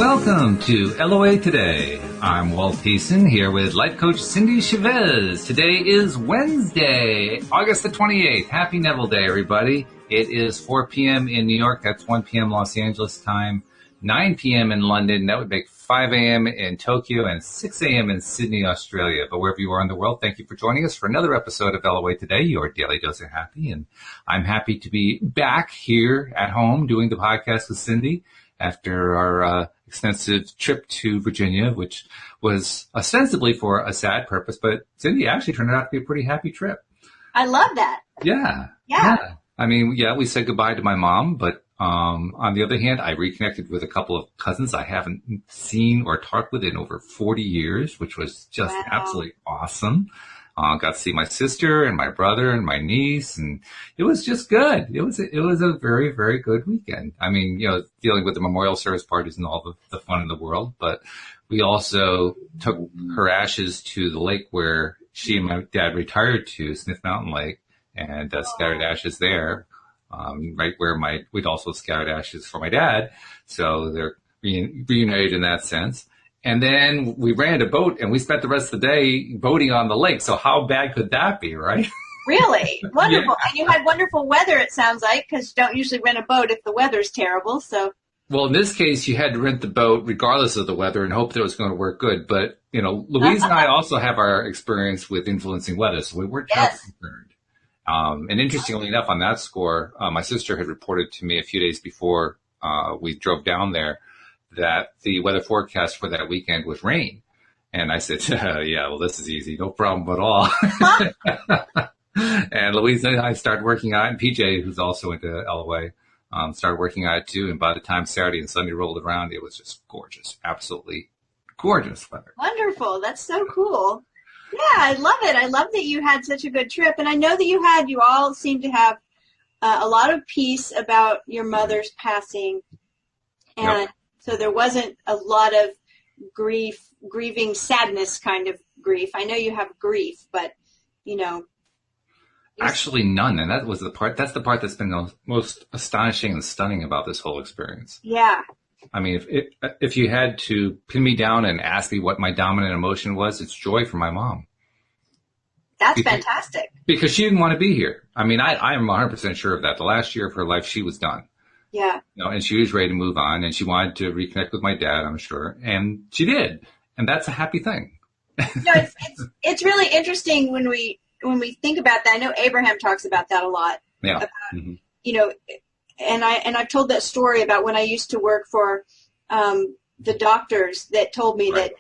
Welcome to LOA Today. I'm Walt Thiessen here with life coach Cindy Chavez. Today is Wednesday, August the 28th. Happy Neville Day, everybody. It is 4 p.m. in New York. That's 1 p.m. Los Angeles time, 9 p.m. in London. That would make 5 a.m. in Tokyo and 6 a.m. in Sydney, Australia. But wherever you are in the world, thank you for joining us for another episode of LOA Today, your daily dose of happy. And I'm happy to be back here at home doing the podcast with Cindy after our extensive trip to Virginia, which was ostensibly for a sad purpose, but Cindy actually turned out to be a pretty happy trip. I love that. Yeah. I mean, we said goodbye to my mom, but on the other hand, I reconnected with a couple of cousins I haven't seen or talked with in over 40 years, which was just absolutely awesome. Got to see my sister and my brother and my niece, and it was just good. It was a very, very good weekend. I mean, dealing with the memorial service parties and all the fun in the world, but we also took her ashes to the lake where she and my dad retired to, Sniff Mountain Lake, and scattered ashes there, right where we'd also scattered ashes for my dad. So they're reunited in that sense. And then we ran a boat and we spent the rest of the day boating on the lake. So how bad could that be, right? Really? Wonderful. Yeah. And you had wonderful weather, it sounds like, because you don't usually rent a boat if the weather's terrible. So. Well, in this case, you had to rent the boat regardless of the weather and hope that it was going to work good. But, Louise and I also have our experience with influencing weather, so we weren't concerned. And interestingly enough, on that score, my sister had reported to me a few days before we drove down there that the weather forecast for that weekend was rain. And I said, well, this is easy. No problem at all. And Louise and I started working on it. And PJ, who's also into LOA, started working on it too. And by the time Saturday and Sunday rolled around, it was just gorgeous. Absolutely gorgeous weather. Wonderful. That's so cool. Yeah, I love it. I love that you had such a good trip. And I know that you all seem to have a lot of peace about your mother's passing. And so there wasn't a lot of grieving, sadness kind of grief. I know you have grief, but, Actually none. And that's the part that's been the most astonishing and stunning about this whole experience. Yeah. I mean, if you had to pin me down and ask me what my dominant emotion was, it's joy for my mom. That's fantastic. Because she didn't want to be here. I mean, I am 100% sure of that. The last year of her life, she was done. Yeah. And she was ready to move on, and she wanted to reconnect with my dad, I'm sure. And she did. And that's a happy thing. It's really interesting when we think about that. I know Abraham talks about that a lot. Yeah. About, and I've told that story about when I used to work for the doctors that told me that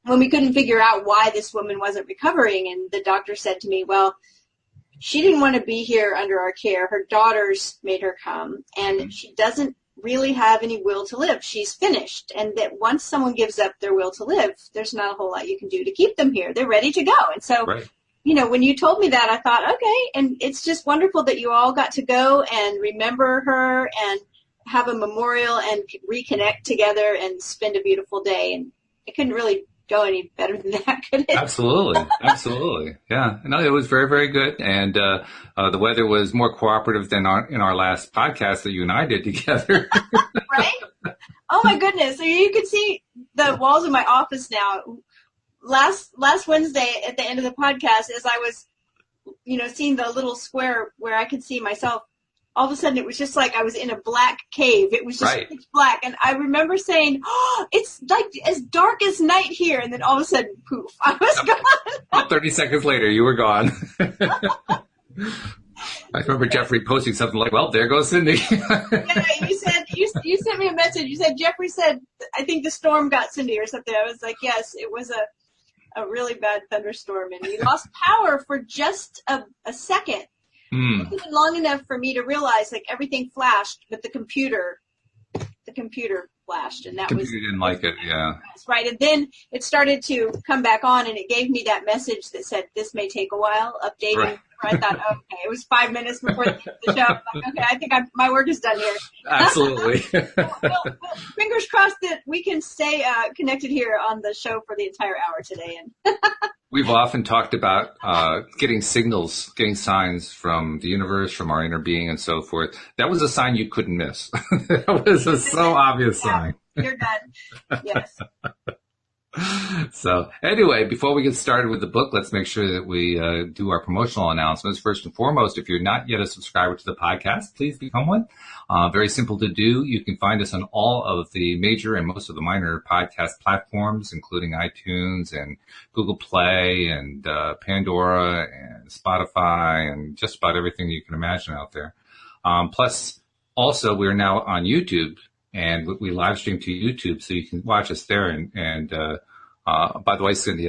when we couldn't figure out why this woman wasn't recovering, and the doctor said to me, well, she didn't want to be here under our care. Her daughters made her come, and she doesn't really have any will to live. She's finished, and that once someone gives up their will to live, there's not a whole lot you can do to keep them here. They're ready to go. And so, when you told me that, I thought, okay, and it's just wonderful that you all got to go and remember her and have a memorial and reconnect together and spend a beautiful day. And it couldn't really go any better than that, could it? Absolutely. Yeah. No, it was very, very good. And the weather was more cooperative than in our last podcast that you and I did together. Right? Oh, my goodness. So you could see the walls of my office now. Last Wednesday at the end of the podcast, as I was, seeing the little square where I could see myself, all of a sudden it was just like I was in a black cave. It was just pitch black. And I remember saying, it's like as dark as night here. And then all of a sudden, poof, I was gone. About 30 seconds later, you were gone. I remember Jeffrey posting something like, well, there goes Cindy. You sent me a message. You said, Jeffrey said, I think the storm got Cindy or something. I was like, yes, it was a really bad thunderstorm. And we lost power for just a second. It wasn't long enough for me to realize like everything flashed, but the computer flashed, and that computer didn't like it. Yeah, that's right. And then it started to come back on, and it gave me that message that said this may take a while updating. Right. I thought, okay, it was 5 minutes before the end of the show. I'm like, okay, I think my work is done here. Absolutely. well, fingers crossed that we can stay connected here on the show for the entire hour today. And we've often talked about getting signals, getting signs from the universe, from our inner being, and so forth. That was a sign you couldn't miss. That was a so obvious sign. You're done. Yes. So anyway, before we get started with the book, let's make sure that we do our promotional announcements. First and foremost, if you're not yet a subscriber to the podcast, please become one. Very simple to do. You can find us on all of the major and most of the minor podcast platforms, including iTunes and Google Play and Pandora and Spotify and just about everything you can imagine out there. Plus, also, we're now on YouTube. And we live stream to YouTube, so you can watch us there. And by the way, Cindy,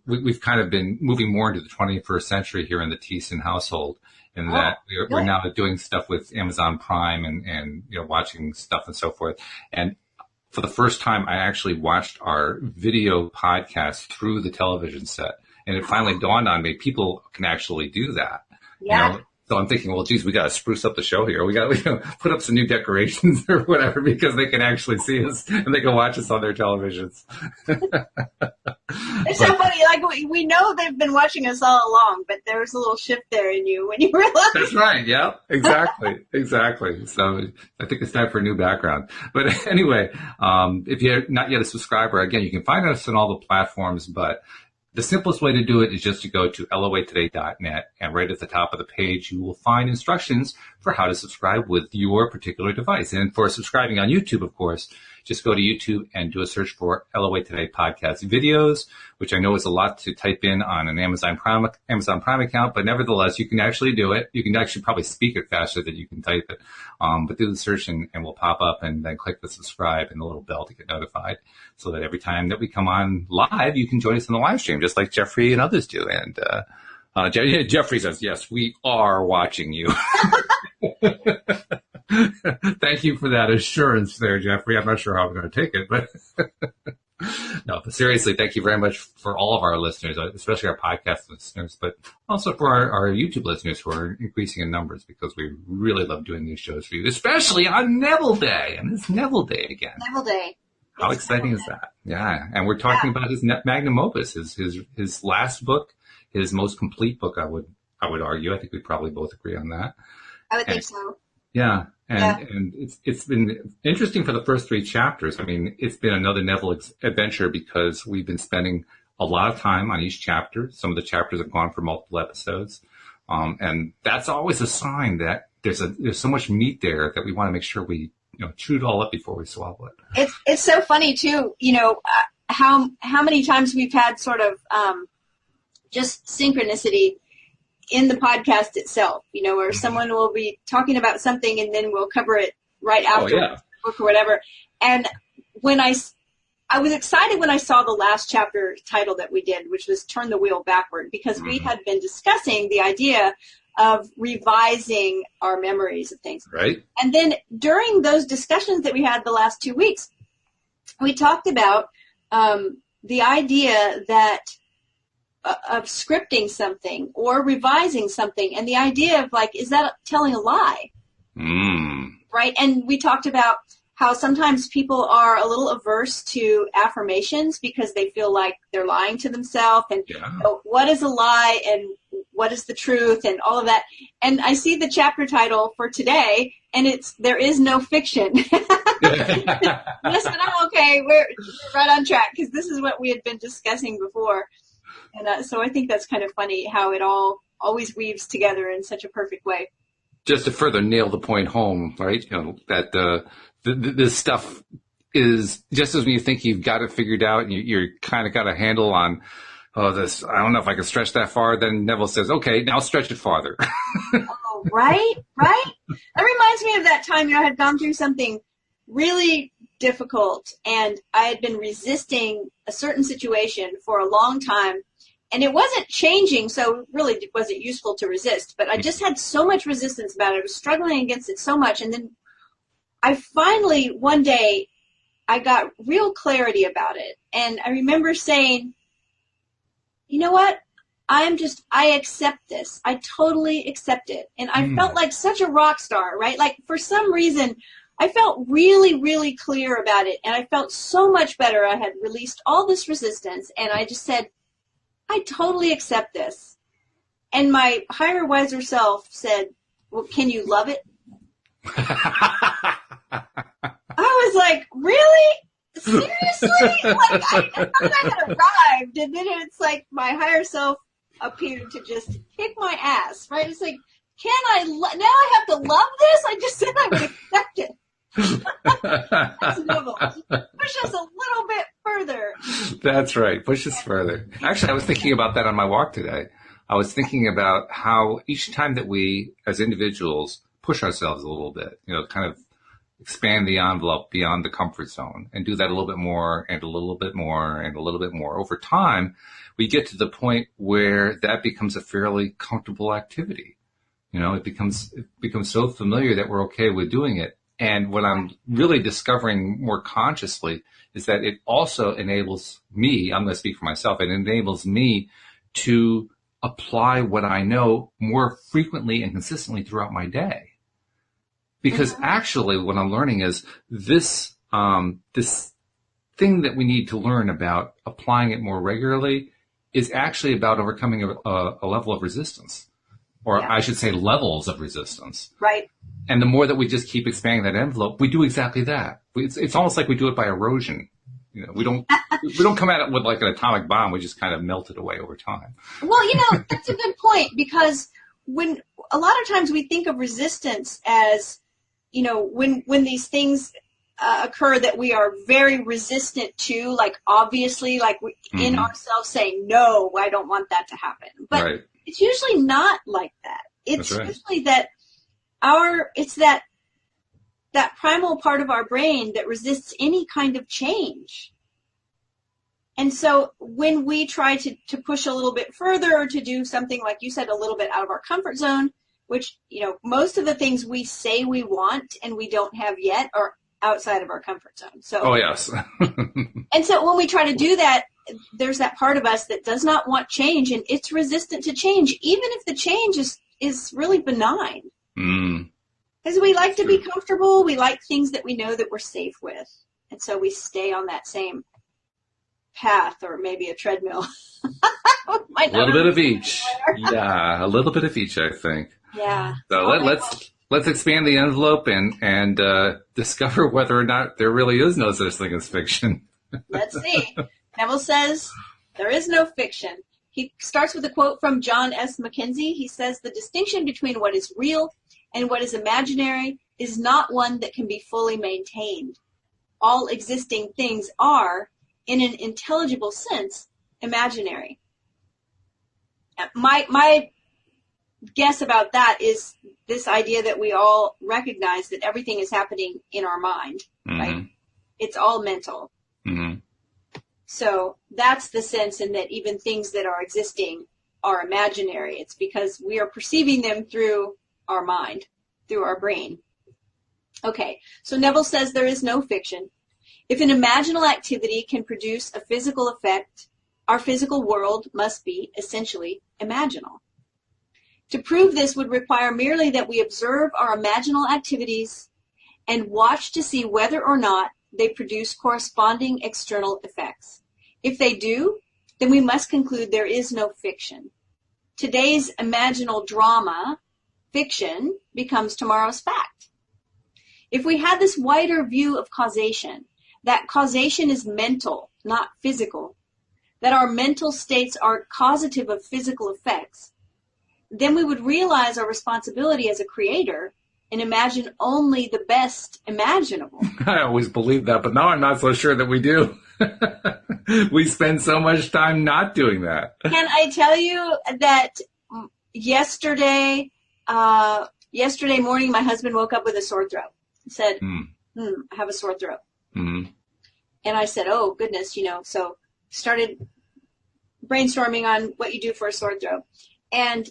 we've kind of been moving more into the 21st century here in the Thiessen household, in that we're now doing stuff with Amazon Prime and watching stuff and so forth. And for the first time, I actually watched our video podcast through the television set, and it finally dawned on me people can actually do that. Yeah. So I'm thinking, well, geez, we got to spruce up the show here. We got to put up some new decorations or whatever, because they can actually see us and they can watch us on their televisions. It's so funny. Like we know they've been watching us all along, but there was a little shift there in you when you realized. That's right. Yeah, exactly. So I think it's time for a new background. But anyway, if you're not yet a subscriber, again, you can find us on all the platforms, but the simplest way to do it is just to go to loatoday.net, and right at the top of the page, you will find instructions for how to subscribe with your particular device. And for subscribing on YouTube, of course, just go to YouTube and do a search for LOA Today podcast videos, which I know is a lot to type in on an Amazon Prime account, but nevertheless, you can actually do it. You can actually probably speak it faster than you can type it. But do the search and we'll pop up, and then click the subscribe and the little bell to get notified, so that every time that we come on live, you can join us in the live stream, just like Jeffrey and others do. And Jeffrey says, yes, we are watching you. Thank you for that assurance there, Jeffrey. I'm not sure how I'm going to take it, but no, but seriously, thank you very much for all of our listeners, especially our podcast listeners, but also for our YouTube listeners who are increasing in numbers, because we really love doing these shows for you, especially on Neville Day. And it's Neville Day again. Neville Day. How exciting is that? Yeah. And we're talking about his magnum opus, his last book, his most complete book, I would argue. I think we probably both agree on that. I would think so. Yeah. And it's been interesting for the first 3 chapters. I mean, it's been another Neville adventure, because we've been spending a lot of time on each chapter. Some of the chapters have gone for multiple episodes. And that's always a sign that there's so much meat there that we want to make sure we, chew it all up before we swallow it. It's so funny too, how many times we've had sort of, just synchronicity in the podcast itself, where someone will be talking about something and then we'll cover it right after the book or whatever. And when I was excited when I saw the last chapter title that we did, which was Turn the Wheel Backward, because we had been discussing the idea of revising our memories of things. Right. And then during those discussions that we had the last 2 weeks, we talked about the idea that of scripting something or revising something, and the idea of is that telling a lie? Right? And we talked about how sometimes people are a little averse to affirmations because they feel like they're lying to themselves, and what is a lie and what is the truth and all of that. And I see the chapter title for today, and it's There Is No Fiction. Yes, but I'm okay. We're right on track, because this is what we had been discussing before. And so I think that's kind of funny how it all always weaves together in such a perfect way. Just to further nail the point home, right? That this stuff is just as when you think you've got it figured out and you're kind of got a handle on, this, I don't know if I can stretch that far. Then Neville says, okay, now stretch it farther. Oh, right. That reminds me of that time, I had gone through something really difficult, and I had been resisting a certain situation for a long time. And it wasn't changing, so really it wasn't useful to resist. But I just had so much resistance about it. I was struggling against it so much. And then I finally, one day, I got real clarity about it. And I remember saying, you know what? I accept this. I totally accept it. And I felt like such a rock star, right? Like, for some reason, I felt really, really clear about it. And I felt so much better. I had released all this resistance. And I just said, I totally accept this. And my higher, wiser self said, well, can you love it? I was like, really? Seriously? Like, I thought I had arrived, and then it's like my higher self appeared to just kick my ass, right? It's like, now I have to love this? I just said I would accept it. That's Neville. Push us a little bit further. That's right. Push us further. Actually, I was thinking about that on my walk today. I was thinking about how each time that we, as individuals, push ourselves a little bit, kind of expand the envelope beyond the comfort zone and do that a little bit more and a little bit more and a little bit more. Over time, we get to the point where that becomes a fairly comfortable activity. It becomes so familiar that we're okay with doing it. And what I'm really discovering more consciously is that it also enables me, I'm going to speak for myself, it enables me to apply what I know more frequently and consistently throughout my day. Because actually what I'm learning is this thing that we need to learn about applying it more regularly is actually about overcoming a level of resistance. Or I should say levels of resistance. Right. And the more that we just keep expanding that envelope, we do exactly that. It's almost like we do it by erosion. We don't come at it with like an atomic bomb. We just kind of melt it away over time. Well, that's a good point, because when a lot of times we think of resistance as, when these things occur that we are very resistant to, like obviously, like in ourselves saying, no, I don't want that to happen. But it's usually not like that. It's usually that it's that primal part of our brain that resists any kind of change. And so when we try to push a little bit further, or to do something, like you said, a little bit out of our comfort zone, which, most of the things we say we want and we don't have yet are outside of our comfort zone. So, oh, yes. And so when we try to do that, there's that part of us that does not want change, and it's resistant to change, even if the change is really benign. Because we like to be comfortable. We like things that we know that we're safe with. And so we stay on that same path, or maybe a treadmill. A little bit of each. Yeah, a little bit of each, I think. Yeah. So let's expand the envelope and discover whether or not there really is no such thing as fiction. Let's see. Neville says there is no fiction. He starts with a quote from John S. Mackenzie. He says, the distinction between what is real and what is imaginary is not one that can be fully maintained. All existing things are, in an intelligible sense, imaginary. My guess about that is this idea that we all recognize that everything is happening in our mind, right? It's all mental. So that's the sense in that even things that are existing are imaginary. It's because we are perceiving them through our mind, through our brain. Okay, so Neville says there is no fiction. If an imaginal activity can produce a physical effect, our physical world must be essentially imaginal. To prove this would require merely that we observe our imaginal activities and watch to see whether or not they produce corresponding external effects. If they do, then we must conclude there is no fiction. Today's imaginal drama, fiction, becomes tomorrow's fact. If we had this wider view of causation, that causation is mental, not physical, that our mental states are causative of physical effects, then we would realize our responsibility as a creator and imagine only the best imaginable. I always believed that, but now I'm not so sure that we do. We spend so much time not doing that. Can I tell you that yesterday morning, my husband woke up with a sore throat. He said, I have a sore throat. And I said, oh, goodness, so started brainstorming on what you do for a sore throat. And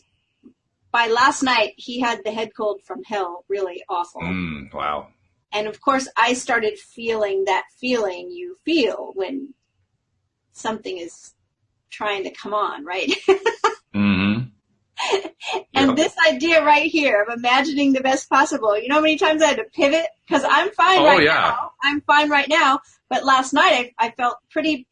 by last night, he had the head cold from hell, really awful. Wow. And of course, I started feeling that feeling you feel when something is trying to come on, right? And this idea right here of imagining the best possible, you know how many times I had to pivot? Because I'm fine now. I'm fine right now. But last night, I felt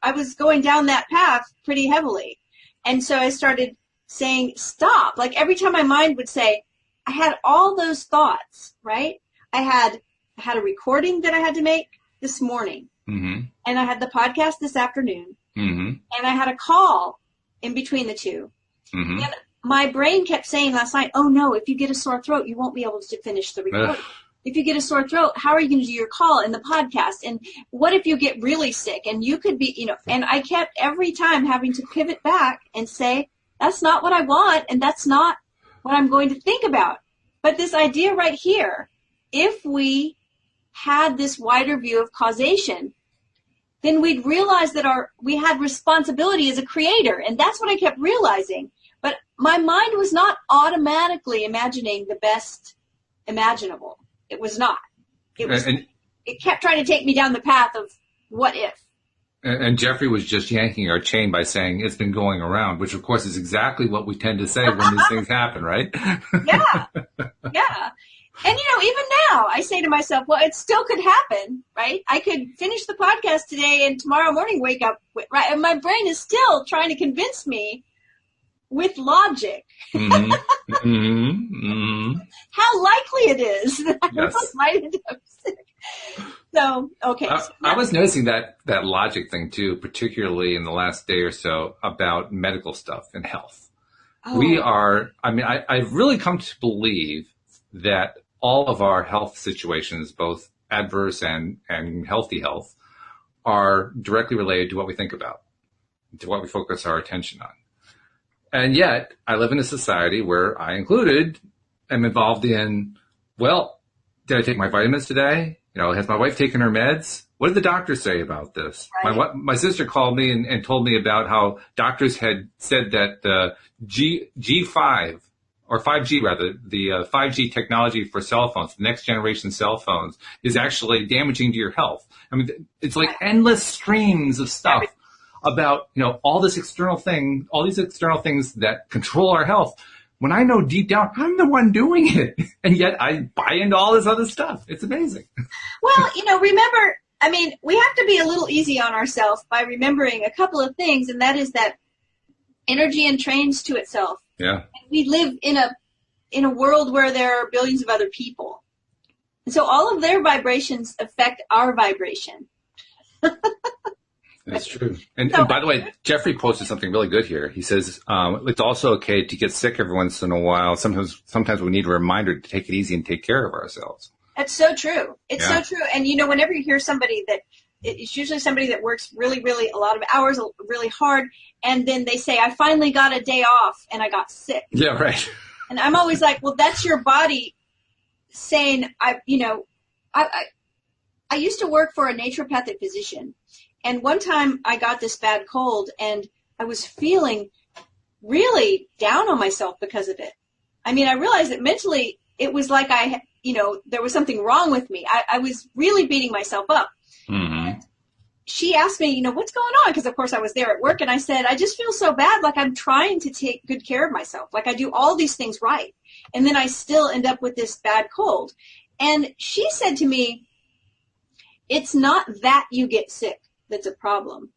I was going down that path pretty heavily. And so I started saying, stop. Like every time my mind would say, I had all those thoughts, right? I had I had a recording that I had to make this morning. Mm-hmm. And I had the podcast this afternoon. Mm-hmm. And I had a call in between the two. Mm-hmm. And my brain kept saying last night, oh no, if you get a sore throat, you won't be able to finish the recording. If you get a sore throat, how are you going to do your call in the podcast? And what if you get really sick? And you could be, and I kept every time having to pivot back and say, that's not what I want. And that's not what I'm going to think about. But this idea right here, if we had this wider view of causation, then we'd realize that we had responsibility as a creator. And that's what I kept realizing. But my mind was not automatically imagining the best imaginable. It was not. It kept trying to take me down the path of what if. And Jeffrey was just yanking our chain by saying it's been going around, which of course is exactly what we tend to say when these things happen, right? Yeah. Yeah. And, even now I say to myself, well, it still could happen, right? I could finish the podcast today and tomorrow morning wake up, right? And my brain is still trying to convince me with logic. Mm-hmm. Mm-hmm. Mm-hmm. How likely it is that Yes. I might end up sick. So, okay. I was noticing that logic thing too, particularly in the last day or so about medical stuff and health. Oh. I've really come to believe that all of our health situations, both adverse and healthy health, are directly related to what we think about, to what we focus our attention on. And yet, I live in a society where I included am involved in, well, did I take my vitamins today? Has my wife taken her meds? What did the doctor say about this? Right. My sister called me and told me about how doctors had said that the G5, or 5G rather, the 5G technology for cell phones, the next generation cell phones, is actually damaging to your health. I mean, it's like endless streams of stuff about, all these external things that control our health. When I know deep down, I'm the one doing it. And yet I buy into all this other stuff. It's amazing. Well, remember, we have to be a little easy on ourselves by remembering a couple of things, and that is that energy entrains to itself. Yeah. And we live in a world where there are billions of other people. And so all of their vibrations affect our vibration. That's true. And by the way, Jeffrey posted something really good here. He says, it's also okay to get sick every once in a while. Sometimes we need a reminder to take it easy and take care of ourselves. That's so true. It's so true. And, whenever you hear somebody it's usually somebody that works really, really a lot of hours, really hard, and then they say, I finally got a day off and I got sick. Yeah, right. And I'm always like, well, that's your body saying, I used to work for a naturopathic physician. And one time I got this bad cold and I was feeling really down on myself because of it. I realized that mentally it was like there was something wrong with me. I was really beating myself up. Mm-hmm. And she asked me, what's going on? Because of course I was there at work, and I said, I just feel so bad. Like I'm trying to take good care of myself. Like I do all these things right. And then I still end up with this bad cold. And she said to me, it's not that you get sick that's a problem.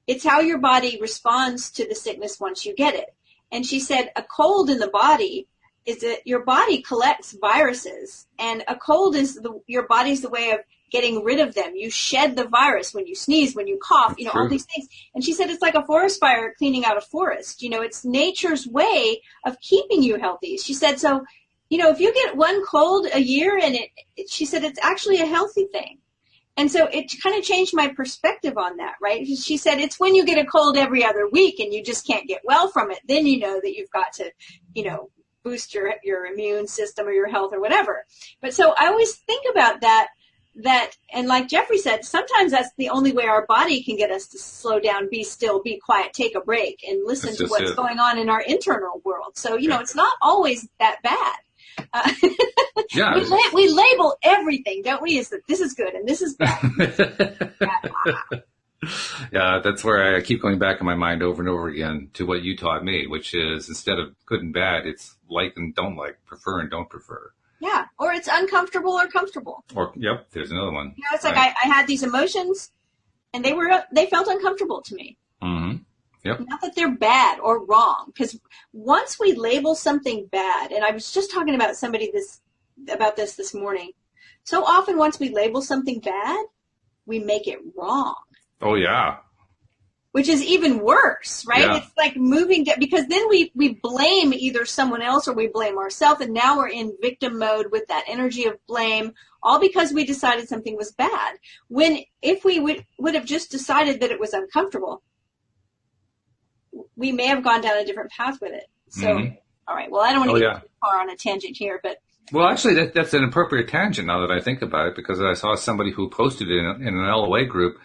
It's how your body responds to the sickness once you get it. And she said a cold in the body is that your body collects viruses, and a cold is your body's the way of getting rid of them. You shed the virus when you sneeze, when you cough, all these things. And she said it's like a forest fire cleaning out a forest. It's nature's way of keeping you healthy. She said, so, if you get one cold a year, and she said it's actually a healthy thing. And so it kind of changed my perspective on that, right? She said it's when you get a cold every other week and you just can't get well from it, then you know that you've got to, boost your immune system or your health or whatever. But so I always think about that, and like Jeffrey said, sometimes that's the only way our body can get us to slow down, be still, be quiet, take a break, and listen to what's going on in our internal world. So, it's not always that bad. Yeah. We label everything, don't we? This is good and this is bad. Yeah, that's where I keep going back in my mind over and over again to what you taught me, which is instead of good and bad, it's like and don't like, prefer and don't prefer. Yeah, or it's uncomfortable or comfortable. Or, yep, there's another one. It's like I had these emotions, and they felt uncomfortable to me. Mm-hmm. Yep. Not that they're bad or wrong, because once we label something bad, and I was just talking about somebody about this morning. so often once we label something bad, we make it wrong. Oh, yeah. Which is even worse, right? Yeah. It's like moving down, because then we blame either someone else or we blame ourselves, and now we're in victim mode with that energy of blame, all because we decided something was bad. When if we would have just decided that it was uncomfortable, we may have gone down a different path with it. So, all right, well, I don't want to get too far on a tangent here, but... Well, actually, that's an appropriate tangent now that I think about it, because I saw somebody who posted in an LOA group,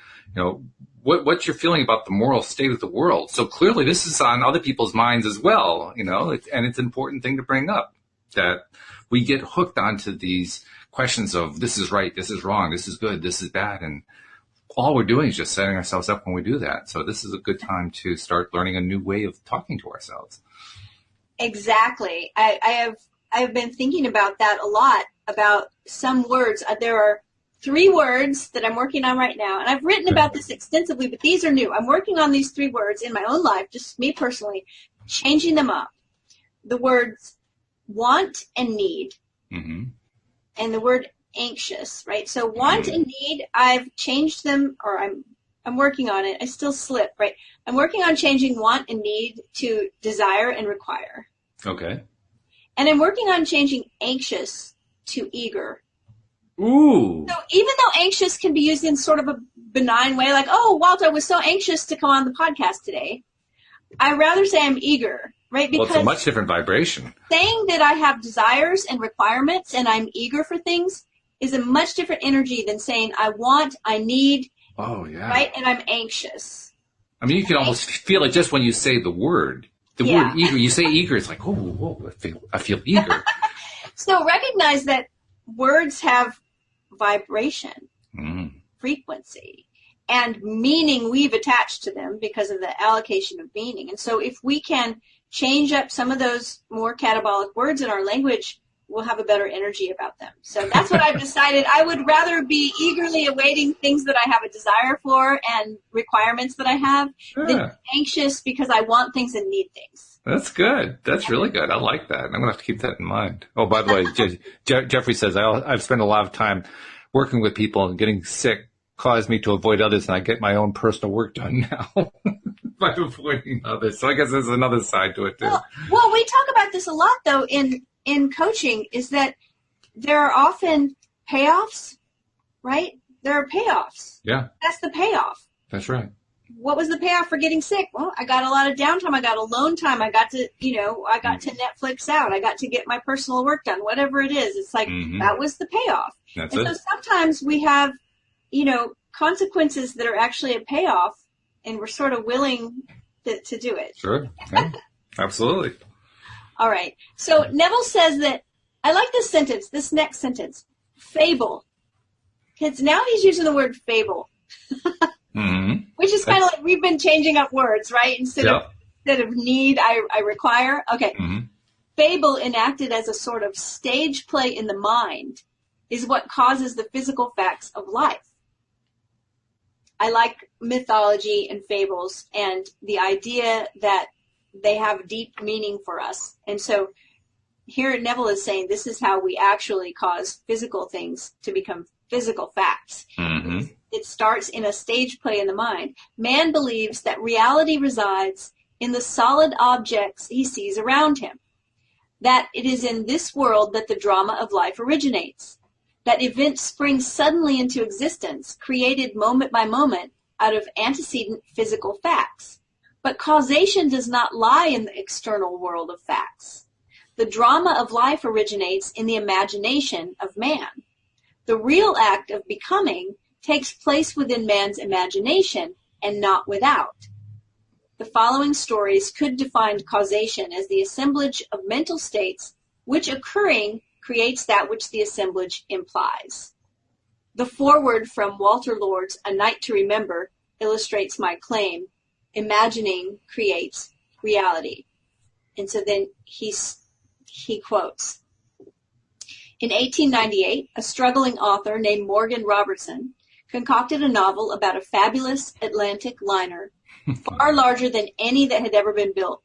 what's your feeling about the moral state of the world? So clearly this is on other people's minds as well, and it's an important thing to bring up, that we get hooked onto these questions of this is right, this is wrong, this is good, this is bad, and all we're doing is just setting ourselves up when we do that. So this is a good time to start learning a new way of talking to ourselves. Exactly. I've been thinking about that a lot, about some words. There are 3 words that I'm working on right now, and I've written about this extensively, but these are new. I'm working on these 3 words in my own life, just me personally, changing them up. The words want and need, and the word anxious, right? So want and need, I've changed them, or I'm working on it. I still slip, right? I'm working on changing want and need to desire and require. Okay. And I'm working on changing anxious to eager. Ooh. So even though anxious can be used in sort of a benign way, like, oh, Walter was so anxious to come on the podcast today, I rather say I'm eager, right? Because it's a much different vibration. Saying that I have desires and requirements and I'm eager for things is a much different energy than saying I want, I need, right? And I'm anxious. I mean, you can almost feel it just when you say the word. The word eager, you say eager, it's like, oh, whoa, I feel eager. So recognize that words have vibration, frequency, and meaning we've attached to them because of the allocation of meaning. And so if we can change up some of those more catabolic words in our language, we'll have a better energy about them. So that's what I've decided. I would rather be eagerly awaiting things that I have a desire for and requirements that I have than anxious because I want things and need things. That's good. That's really good. I like that. I'm going to have to keep that in mind. Oh, by the way, Jeffrey says, I've spent a lot of time working with people, and getting sick caused me to avoid others, and I get my own personal work done now by avoiding others. So I guess there's another side to it, too. Well, we talk about this a lot, though, in coaching, is that there are often payoffs, right? There are payoffs. Yeah. That's the payoff. That's right. What was the payoff for getting sick? Well, I got a lot of downtime. I got alone time. I got to, I got to Netflix out. I got to get my personal work done, whatever it is. It's like, that was the payoff. That's and it. So sometimes we have, consequences that are actually a payoff, and we're sort of willing to do it. Sure. Yeah. Absolutely. All right. So Neville says that, I like this next sentence, fable. Kids, now he's using the word fable, which is kind of like we've been changing up words, right? Instead of need, I require. Okay. Fable enacted as a sort of stage play in the mind is what causes the physical facts of life. I like mythology and fables and the idea that they have deep meaning for us. And so here Neville is saying this is how we actually cause physical things to become physical facts. It starts in a stage play in the mind. Man believes that reality resides in the solid objects he sees around him, that it is in this world that the drama of life originates, that events spring suddenly into existence, created moment by moment out of antecedent physical facts. But causation does not lie in the external world of facts. The drama of life originates in the imagination of man. The real act of becoming takes place within man's imagination and not without. The following stories could define causation as the assemblage of mental states which occurring creates that which the assemblage implies. The foreword from Walter Lord's A Night to Remember illustrates my claim. Imagining creates reality. And so then he quotes, in 1898, a struggling author named Morgan Robertson concocted a novel about a fabulous Atlantic liner, far larger than any that had ever been built.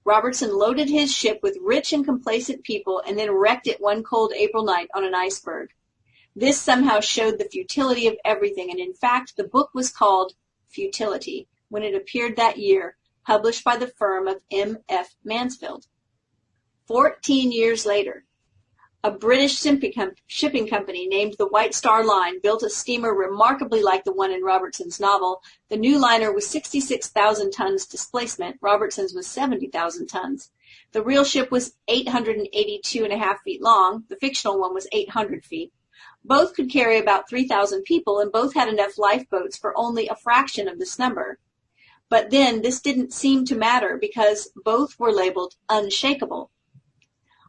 Robertson loaded his ship with rich and complacent people and then wrecked it one cold April night on an iceberg. This somehow showed the futility of everything, and in fact, the book was called Futility when it appeared that year, published by the firm of M.F. Mansfield. 14 years later, a British shipping company named the White Star Line built a steamer remarkably like the one in Robertson's novel. The new liner was 66,000 tons displacement. Robertson's was 70,000 tons. The real ship was 882.5 feet long. The fictional one was 800 feet. Both could carry about 3,000 people, and both had enough lifeboats for only a fraction of this number. But then this didn't seem to matter because both were labeled unshakable.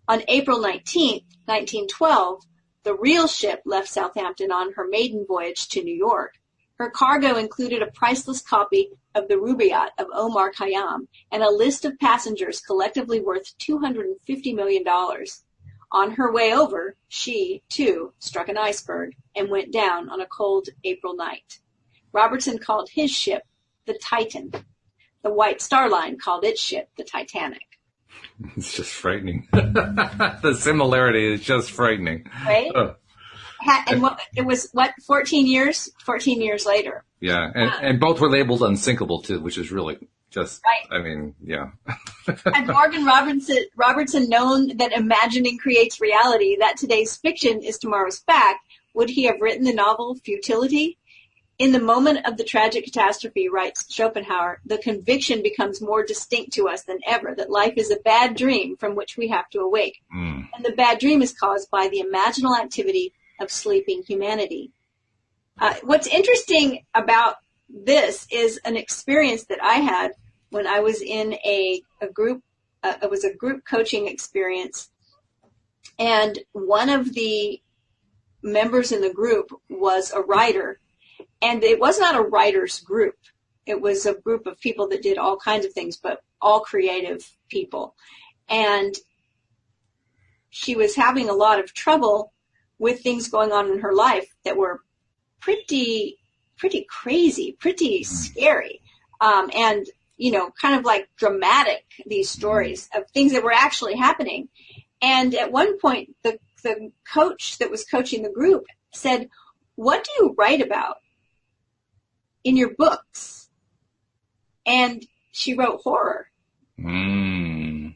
On April 19, 1912, the real ship left Southampton on her maiden voyage to New York. Her cargo included a priceless copy of the Rubaiyat of Omar Khayyam and a list of passengers collectively worth $250 million. On her way over, she, too, struck an iceberg and went down on a cold April night. Robertson called his ship the Titan. The White Star Line called its ship the Titanic. It's just frightening. The similarity is just frightening. Right? And it was 14 years? 14 years later. Yeah, and both were labeled unsinkable, too, which is really just, right. I mean, yeah. Had Morgan Robertson known that imagining creates reality, that today's fiction is tomorrow's fact, would he have written the novel Futility? In the moment of the tragic catastrophe, writes Schopenhauer, the conviction becomes more distinct to us than ever that life is a bad dream from which we have to awake. And the bad dream is caused by the imaginal activity of sleeping humanity. What's interesting about this is an experience that I had when I was in a group. It was a group coaching experience, and one of the members in the group was a writer. And it was not a writer's group. It was a group of people that did all kinds of things, but all creative people. And she was having a lot of trouble with things going on in her life that were pretty crazy, pretty scary. And, you know, kind of like dramatic, these stories of things that were actually happening. And at one point, the coach that was coaching the group said, "What do you write about in your books?" And she wrote horror. And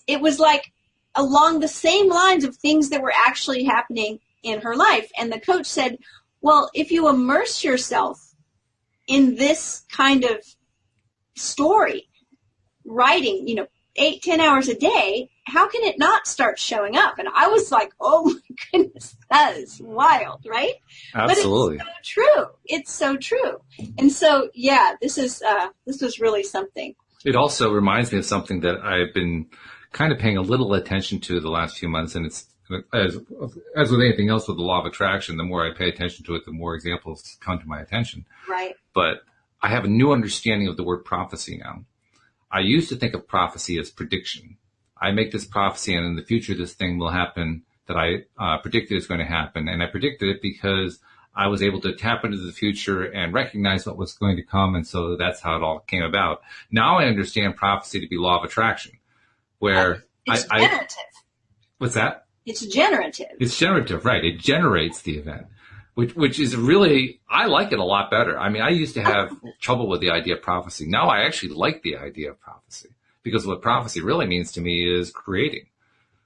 it was like along the same lines of things that were actually happening in her life. And the coach said, well, if you immerse yourself in this kind of story, writing, 8-10 hours a day, how can it not start showing up? And I was like, oh my goodness, that is wild, right? Absolutely. But it's so true. It's so true. And so, yeah, this was really something. It also reminds me of something that I've been kind of paying a little attention to the last few months. And it's, as with anything else with the law of attraction, the more I pay attention to it, the more examples come to my attention. Right. But I have a new understanding of the word prophecy now. I used to think of prophecy as prediction. I make this prophecy, and in the future, this thing will happen that I predicted is going to happen. And I predicted it because I was able to tap into the future and recognize what was going to come. And so that's how it all came about. Now I understand prophecy to be law of attraction, where it's generative. What's that? It's generative. It's generative, right. It generates the event, which is really, I like it a lot better. I mean, I used to have trouble with the idea of prophecy. Now I actually like the idea of prophecy, because what prophecy really means to me is creating.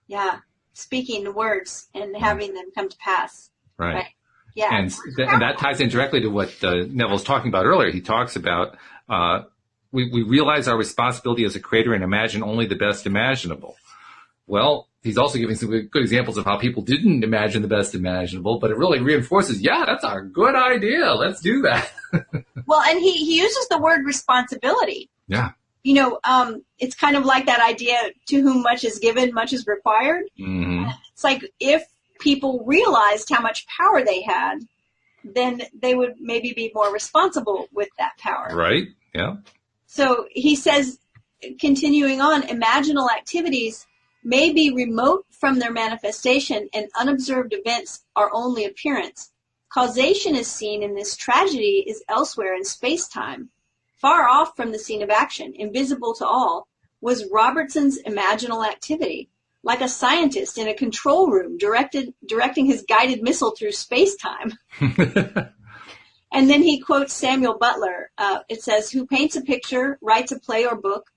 Yeah. Speaking the words and having them come to pass. Right. Yeah. And that ties in directly to what Neville was talking about earlier. He talks about, we realize our responsibility as a creator and imagine only the best imaginable. Well, he's also giving some good examples of how people didn't imagine the best imaginable, but it really reinforces, yeah, that's a good idea. Let's do that. Well, and he uses the word responsibility. Yeah. It's kind of like that idea, to whom much is given, much is required. Mm-hmm. It's like if people realized how much power they had, then they would maybe be more responsible with that power. Right. Yeah. So he says, continuing on, imaginal activities may be remote from their manifestation, and unobserved events are only appearance. Causation is seen in this tragedy is elsewhere in space-time. Far off from the scene of action, invisible to all, was Robertson's imaginal activity. like a scientist in a control room directing his guided missile through space-time. And then he quotes Samuel Butler. It says, who paints a picture, writes a play or book,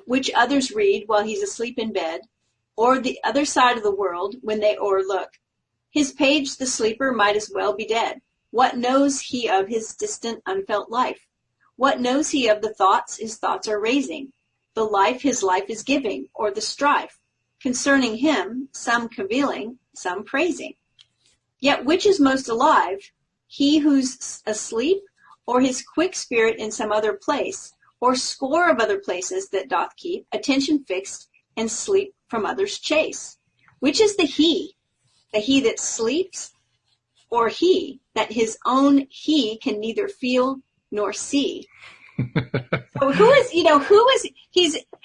which others read while he's asleep in bed, or the other side of the world when they o'erlook. His page, the sleeper, might as well be dead. What knows he of his distant, unfelt life? What knows he of the thoughts his thoughts are raising, the life his life is giving, or the strife? Concerning him, some cavilling, some praising. Yet which is most alive, he who's asleep, or his quick spirit in some other place, or score of other places that doth keep attention fixed, and sleep from others chase? Which is the he that sleeps, or he that his own he can neither feel nor see? So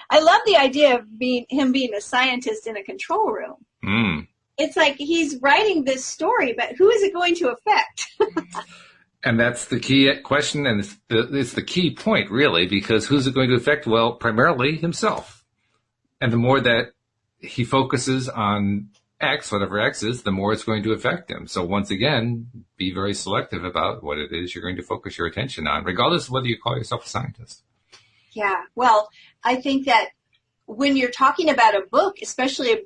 I love the idea of him being a scientist in a control room. Mm. It's like he's writing this story, but who is it going to affect? And that's the key question, and it's the key point, really, because who's it going to affect? Well, primarily himself. And the more that he focuses on X, whatever X is, the more it's going to affect him. So once again, be very selective about what it is you're going to focus your attention on, regardless of whether you call yourself a scientist. Yeah, well, I think that when you're talking about a book, especially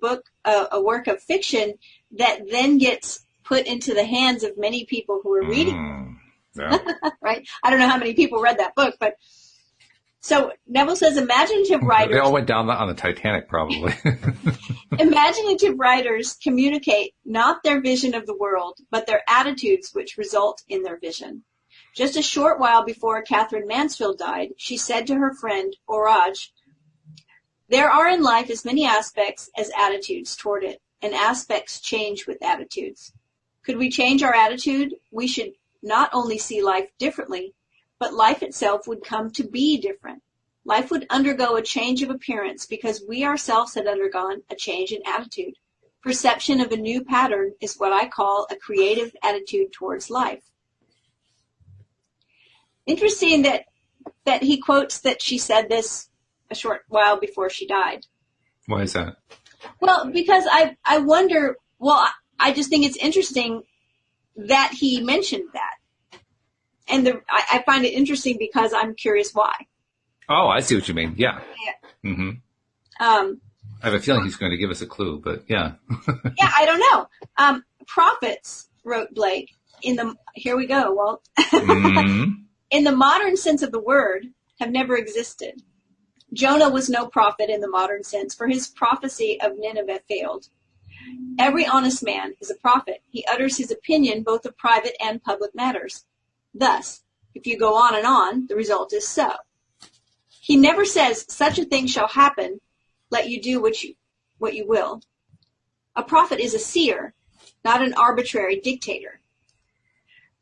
a work of fiction, that then gets put into the hands of many people who are reading it. Yeah. Right? I don't know how many people read that book, but so Neville says imaginative writers... They all went down on the Titanic, probably. Imaginative writers communicate not their vision of the world, but their attitudes which result in their vision. Just a short while before Catherine Mansfield died, she said to her friend, Orage, there are in life as many aspects as attitudes toward it, and aspects change with attitudes. Could we change our attitude, we should not only see life differently, but life itself would come to be different. Life would undergo a change of appearance because we ourselves had undergone a change in attitude. Perception of a new pattern is what I call a creative attitude towards life. Interesting that he quotes that she said this a short while before she died. Why is that? Well, because I wonder, I just think it's interesting that he mentioned that. And I find it interesting because I'm curious why. Oh, I see what you mean. Yeah. Mm-hmm. I have a feeling he's going to give us a clue, but yeah. Yeah, I don't know. Prophets, wrote Blake, here we go, Walt. Mm-hmm. In the modern sense of the word, have never existed. Jonah was no prophet in the modern sense, for his prophecy of Nineveh failed. Every honest man is a prophet. He utters his opinion both of private and public matters. Thus, if you go on and on, the result is so. He never says, such a thing shall happen, let you do what you will. A prophet is a seer, not an arbitrary dictator.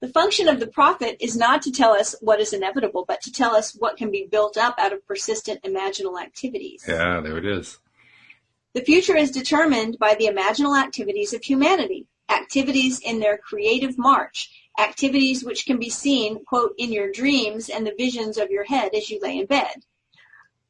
The function of the prophet is not to tell us what is inevitable, but to tell us what can be built up out of persistent imaginal activities. Yeah, there it is. The future is determined by the imaginal activities of humanity, activities in their creative march, activities which can be seen, quote, in your dreams and the visions of your head as you lay in bed.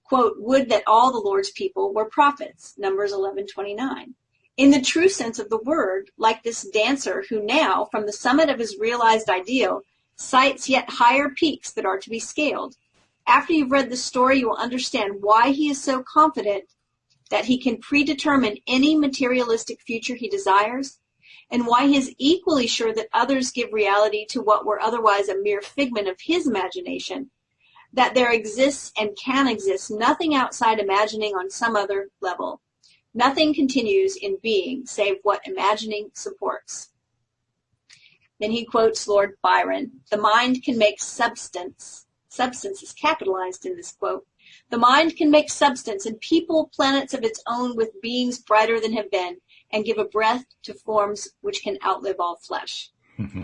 Quote, would that all the Lord's people were prophets, Numbers 11:29. In the true sense of the word, like this dancer who now, from the summit of his realized ideal, sights yet higher peaks that are to be scaled. After you've read the story, you will understand why he is so confident that he can predetermine any materialistic future he desires, and why he is equally sure that others give reality to what were otherwise a mere figment of his imagination, that there exists and can exist nothing outside imagining on some other level. Nothing continues in being save what imagining supports. Then he quotes Lord Byron, the mind can make substance. Substance is capitalized in this quote. The mind can make substance and people planets of its own with beings brighter than have been, and give a breath to forms which can outlive all flesh. Mm-hmm.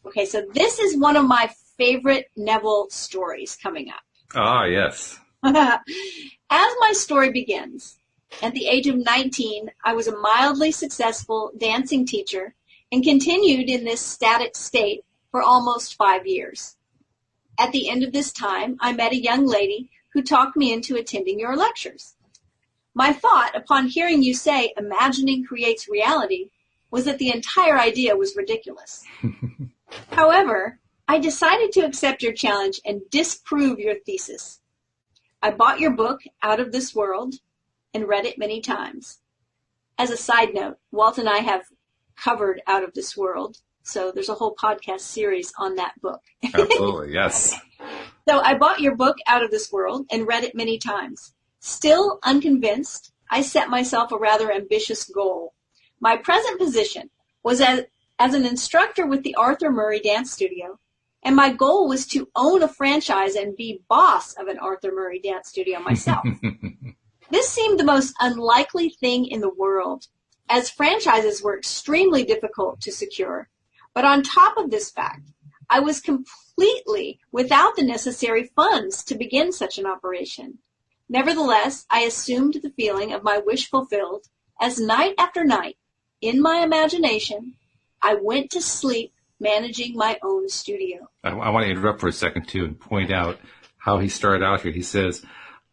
Okay, so this is one of my favorite Neville stories coming up. Ah, yes. As my story begins, at the age of 19, I was a mildly successful dancing teacher and continued in this static state for almost 5 years. At the end of this time, I met a young lady who talked me into attending your lectures. My thought upon hearing you say imagining creates reality was that the entire idea was ridiculous. However, I decided to accept your challenge and disprove your thesis. I bought your book, Out of This World, and read it many times. As a side note, Walt and I have covered Out of This World, so there's a whole podcast series on that book. Absolutely, yes. So I bought your book, Out of This World, and read it many times. Still unconvinced, I set myself a rather ambitious goal. My present position was as an instructor with the Arthur Murray Dance Studio, and my goal was to own a franchise and be boss of an Arthur Murray Dance Studio myself. This seemed the most unlikely thing in the world, as franchises were extremely difficult to secure. But on top of this fact, I was completely without the necessary funds to begin such an operation. Nevertheless, I assumed the feeling of my wish fulfilled as night after night, in my imagination, I went to sleep managing my own studio. I want to interrupt for a second, too, and point out how he started out here. He says,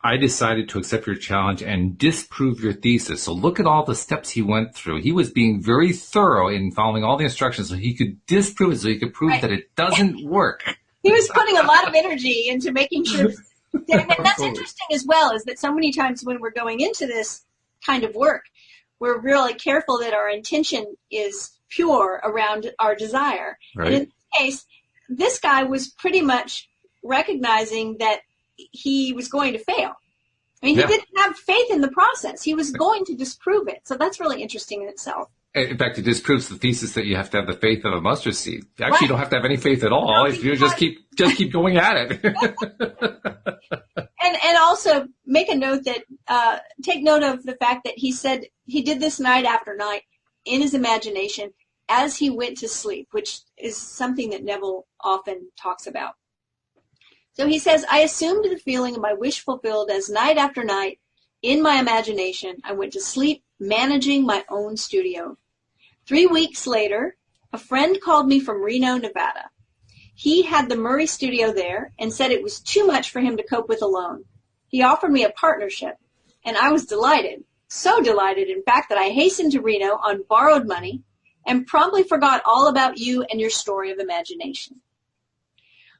I decided to accept your challenge and disprove your thesis. So look at all the steps he went through. He was being very thorough in following all the instructions so he could disprove it, so he could prove that it doesn't work. He was putting a lot of energy into making sure. And that's interesting as well, is that so many times when we're going into this kind of work, we're really careful that our intention is pure around our desire. Right. And in this case, this guy was pretty much recognizing that he was going to fail. I mean, he didn't have faith in the process. He was going to disprove it. So that's really interesting in itself. In fact, it disproves the thesis that you have to have the faith of a mustard seed. Actually, you don't have to have any faith at all. All you just keep going at it. And also make a note that take note of the fact that he said he did this night after night in his imagination as he went to sleep, which is something that Neville often talks about. So he says, I assumed the feeling of my wish fulfilled as night after night, in my imagination, I went to sleep managing my own studio. 3 weeks later, a friend called me from Reno, Nevada. He had the Murray studio there and said it was too much for him to cope with alone. He offered me a partnership, and I was delighted, so delighted, in fact, that I hastened to Reno on borrowed money and promptly forgot all about you and your story of imagination.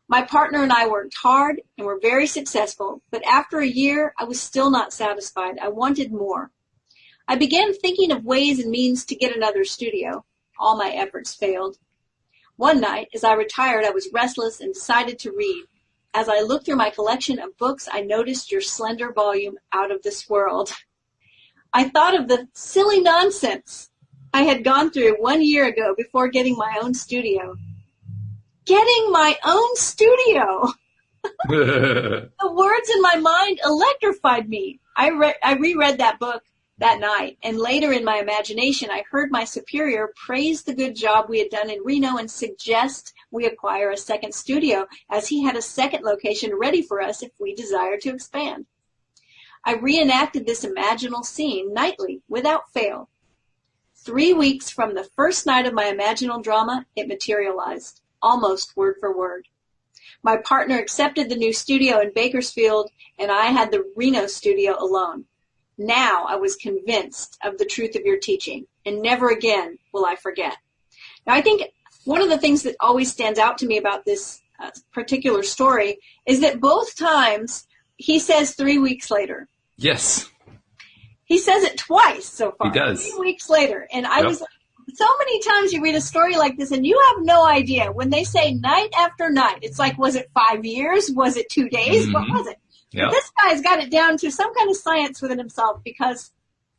My partner and I worked hard and were very successful, but after a year, I was still not satisfied. I wanted more. I began thinking of ways and means to get another studio. All my efforts failed. One night, as I retired, I was restless and decided to read. As I looked through my collection of books, I noticed your slender volume, Out of This World. I thought of the silly nonsense I had gone through 1 year ago before getting my own studio. Getting my own studio! The words in my mind electrified me. I reread that book that night, and later in my imagination, I heard my superior praise the good job we had done in Reno and suggest we acquire a second studio, as he had a second location ready for us if we desired to expand. I reenacted this imaginal scene nightly, without fail. 3 weeks from the first night of my imaginal drama, it materialized, almost word for word. My partner accepted the new studio in Bakersfield, and I had the Reno studio alone. Now I was convinced of the truth of your teaching, and never again will I forget. Now, I think one of the things that always stands out to me about this particular story is that both times he says 3 weeks later. Yes. He says it twice so far. He does. 3 weeks later. And I was like, so many times you read a story like this and you have no idea. When they say night after night, it's like, was it 5 years? Was it 2 days? Mm-hmm. What was it? Yep. But this guy's got it down to some kind of science within himself, because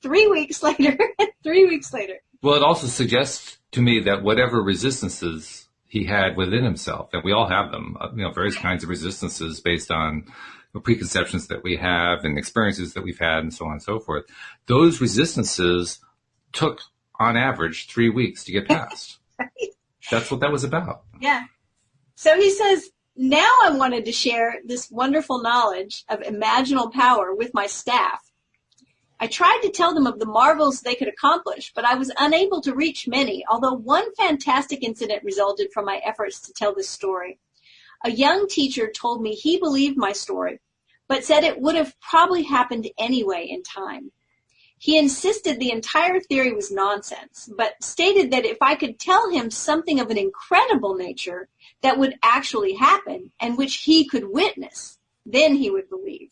3 weeks later, 3 weeks later. Well, it also suggests to me that whatever resistances he had within himself, and we all have them, various kinds of resistances based on preconceptions that we have and experiences that we've had and so on and so forth. Those resistances took, on average, 3 weeks to get past. Right. That's what that was about. Yeah. So he says, now I wanted to share this wonderful knowledge of imaginal power with my staff. I tried to tell them of the marvels they could accomplish, but I was unable to reach many, although one fantastic incident resulted from my efforts to tell this story. A young teacher told me he believed my story, but said it would have probably happened anyway in time. He insisted the entire theory was nonsense, but stated that if I could tell him something of an incredible nature that would actually happen and which he could witness, then he would believe.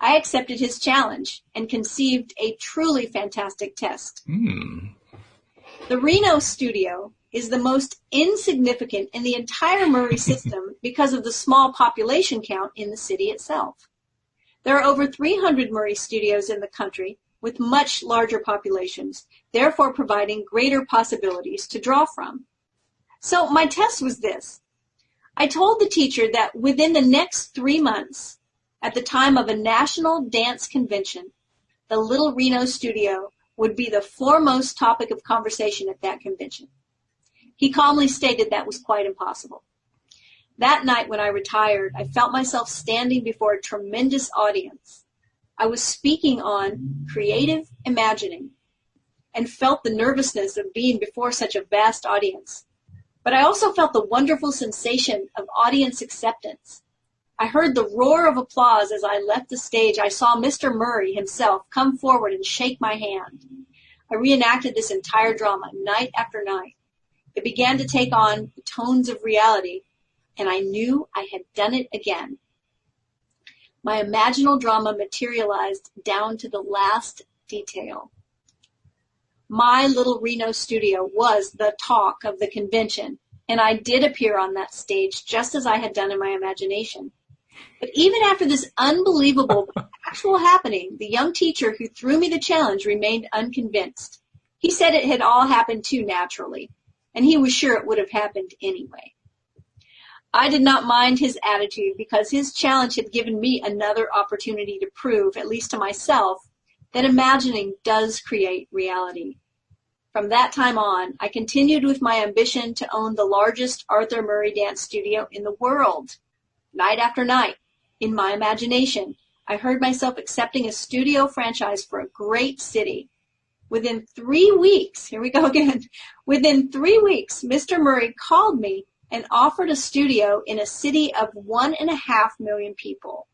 I accepted his challenge and conceived a truly fantastic test. The Reno studio is the most insignificant in the entire Murray system because of the small population count in the city itself. There are over 300 Murray studios in the country with much larger populations, therefore providing greater possibilities to draw from. So my test was this. I told the teacher that within the next 3 months, at the time of a national dance convention, the Little Reno studio would be the foremost topic of conversation at that convention. He calmly stated that was quite impossible. That night when I retired, I felt myself standing before a tremendous audience. I was speaking on creative imagining and felt the nervousness of being before such a vast audience. But I also felt the wonderful sensation of audience acceptance. I heard the roar of applause as I left the stage. I saw Mr. Murray himself come forward and shake my hand. I reenacted this entire drama night after night. It began to take on the tones of reality, and I knew I had done it again. My imaginal drama materialized down to the last detail. My Little Reno studio was the talk of the convention, and I did appear on that stage just as I had done in my imagination. But even after this unbelievable actual happening, the young teacher who threw me the challenge remained unconvinced. He said it had all happened too naturally, and he was sure it would have happened anyway. I did not mind his attitude because his challenge had given me another opportunity to prove, at least to myself, that imagining does create reality. From that time on, I continued with my ambition to own the largest Arthur Murray dance studio in the world. Night after night, in my imagination, I heard myself accepting a studio franchise for a great city. Within 3 weeks, here we go again, within 3 weeks, Mr. Murray called me and offered a studio in a city of 1.5 million people.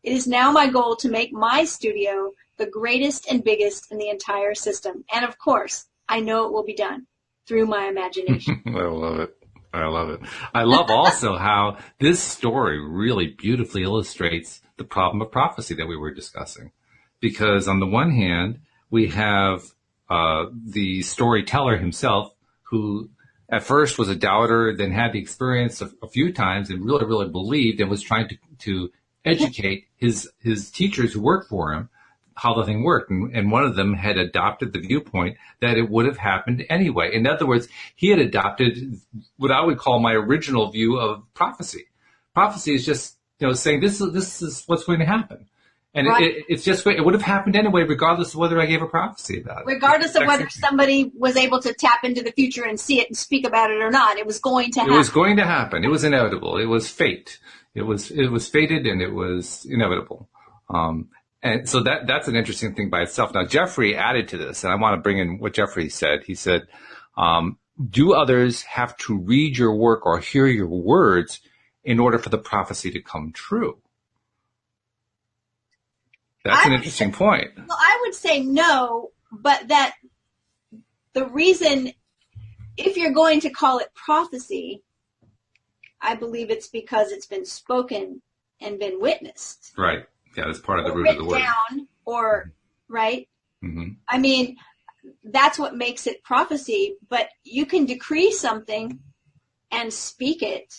It is now my goal to make my studio the greatest and biggest in the entire system. And of course, I know it will be done through my imagination. I love it. I love it. I love also how this story really beautifully illustrates the problem of prophecy that we were discussing. Because on the one hand, we have the storyteller himself who at first was a doubter, then had the experience a few times and really, really believed and was trying to educate his teachers who worked for him how the thing worked. And one of them had adopted the viewpoint that it would have happened anyway. In other words, he had adopted what I would call my original view of prophecy. Prophecy is just, saying this is what's going to happen. And right. It's just, it would have happened anyway, regardless of whether I gave a prophecy about it. Regardless of whether somebody was able to tap into the future and see it and speak about it or not, it was going to happen. It was going to happen. It was inevitable. It was fate. It was fated and it was inevitable. And so that's an interesting thing by itself. Now, Jeffrey added to this, and I want to bring in what Jeffrey said. He said, do others have to read your work or hear your words in order for the prophecy to come true? That's an interesting point. Well, I would say no, but that the reason, if you're going to call it prophecy, I believe it's because it's been spoken and been witnessed. Right. Yeah, that's part of the root of the word. Down, or, right? Mm-hmm. I mean, that's what makes it prophecy, but you can decree something and speak it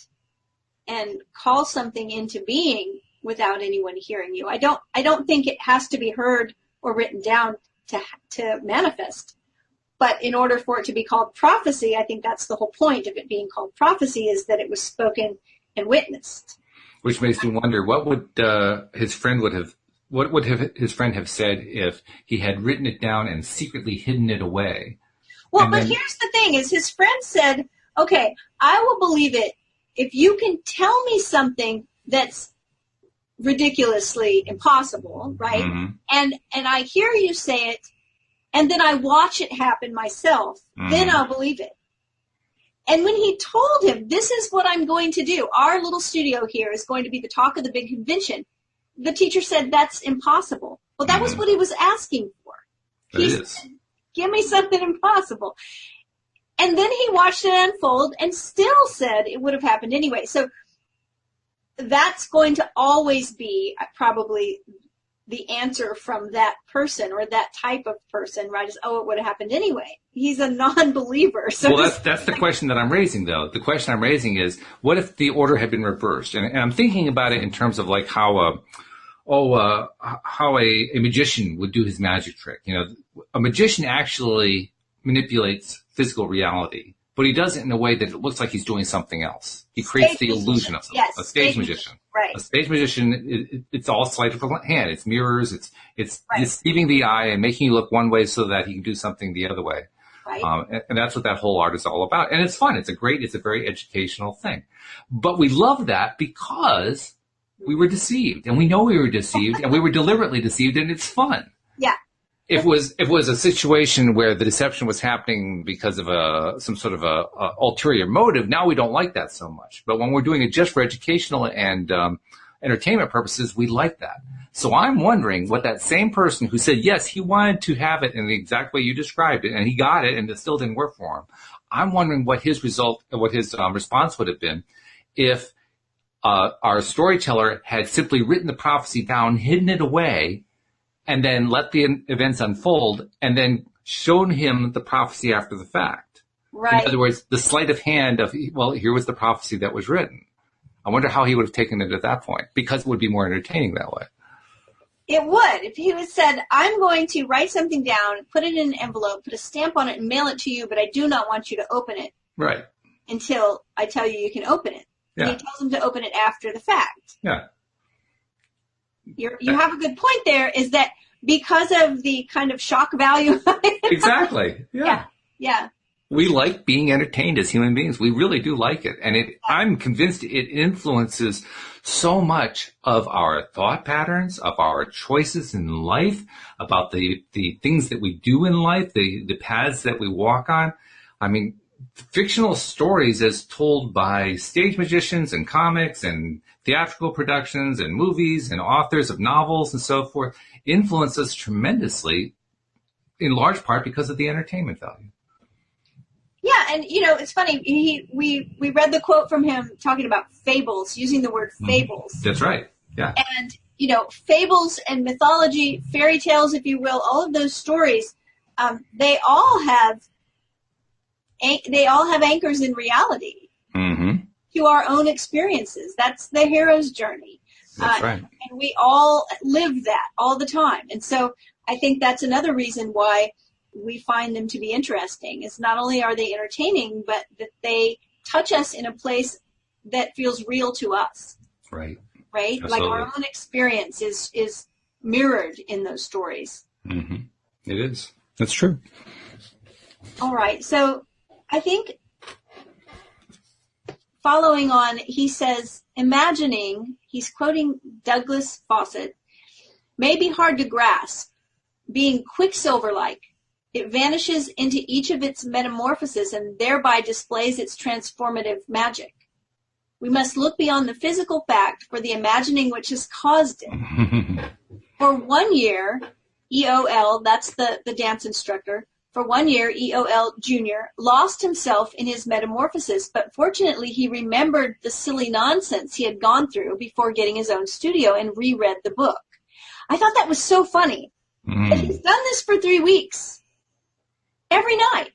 and call something into being without anyone hearing you. I don't think it has to be heard or written down to manifest. But in order for it to be called prophecy, I think that's the whole point of it being called prophecy, is that it was spoken and witnessed. Which makes me wonder, what would his friend have said if he had written it down and secretly hidden it away? Well, but here's the thing: is his friend said, "Okay, I will believe it if you can tell me something that's ridiculously impossible, right? Mm-hmm. And I hear you say it, and then I watch it happen myself. Mm-hmm. Then I'll believe it." And when he told him, this is what I'm going to do, our little studio here is going to be the talk of the big convention, the teacher said, that's impossible. Well, that was what he was asking for. He said, give me something impossible. And then he watched it unfold and still said it would have happened anyway. So that's going to always be probably the answer from that person or that type of person, right? Is, oh, it would have happened anyway. He's a non-believer. So well, that's the question that I'm raising, though. The question I'm raising is, what if the order had been reversed? And I'm thinking about it in terms of like how a magician would do his magic trick. You know, a magician actually manipulates physical reality, but he does it in a way that it looks like he's doing something else. He creates the illusion of something. Yes, a stage magician. Right. A stage magician, it's all sleight of hand. It's mirrors. It's right. deceiving the eye and making you look one way so that he can do something the other way. Right. And that's what that whole art is all about. And it's fun. It's a very educational thing. But we love that because we were deceived, and we know we were deceived, and we were deliberately deceived, and it's fun. Yeah. If it was a situation where the deception was happening because of some sort of a ulterior motive, now we don't like that so much. But when we're doing it just for educational and entertainment purposes, we like that. So I'm wondering what that same person who said, yes, he wanted to have it in the exact way you described it, and he got it, and it still didn't work for him. I'm wondering what his response would have been if our storyteller had simply written the prophecy down, hidden it away, and then let the events unfold, and then shown him the prophecy after the fact. Right. In other words, the sleight of hand of, well, here was the prophecy that was written. I wonder how he would have taken it at that point, because it would be more entertaining that way. It would. If he had said, I'm going to write something down, put it in an envelope, put a stamp on it, and mail it to you, but I do not want you to open it. Right. Until I tell you can open it. Yeah. And he tells him to open it after the fact. Yeah. You have a good point there, is that because of the kind of shock value. Exactly. Yeah. Yeah. We like being entertained as human beings. We really do like it. And I'm convinced it influences so much of our thought patterns, of our choices in life, about the things that we do in life, the paths that we walk on. I mean, fictional stories as told by stage magicians and comics and theatrical productions and movies and authors of novels and so forth influence us tremendously, in large part because of the entertainment value. Yeah, and it's funny. We read the quote from him talking about fables, using the word fables. That's right. Yeah. And fables and mythology, fairy tales, if you will, all of those stories, they all have anchors in reality to our own experiences. That's the hero's journey. That's right. And we all live that all the time. And so I think that's another reason why we find them to be interesting. Is not only are they entertaining, but that they touch us in a place that feels real to us. Right. Right? Absolutely. Like our own experience is mirrored in those stories. Mm-hmm. It is. That's true. All right. So I think following on, he says, imagining, he's quoting Douglas Fawcett, may be hard to grasp. Being quicksilver-like, it vanishes into each of its metamorphoses and thereby displays its transformative magic. We must look beyond the physical fact for the imagining which has caused it. For 1 year, EOL, that's the dance instructor, for 1 year, EOL Jr. lost himself in his metamorphosis, but fortunately he remembered the silly nonsense he had gone through before getting his own studio and reread the book. I thought that was so funny. And he's done this for 3 weeks, every night.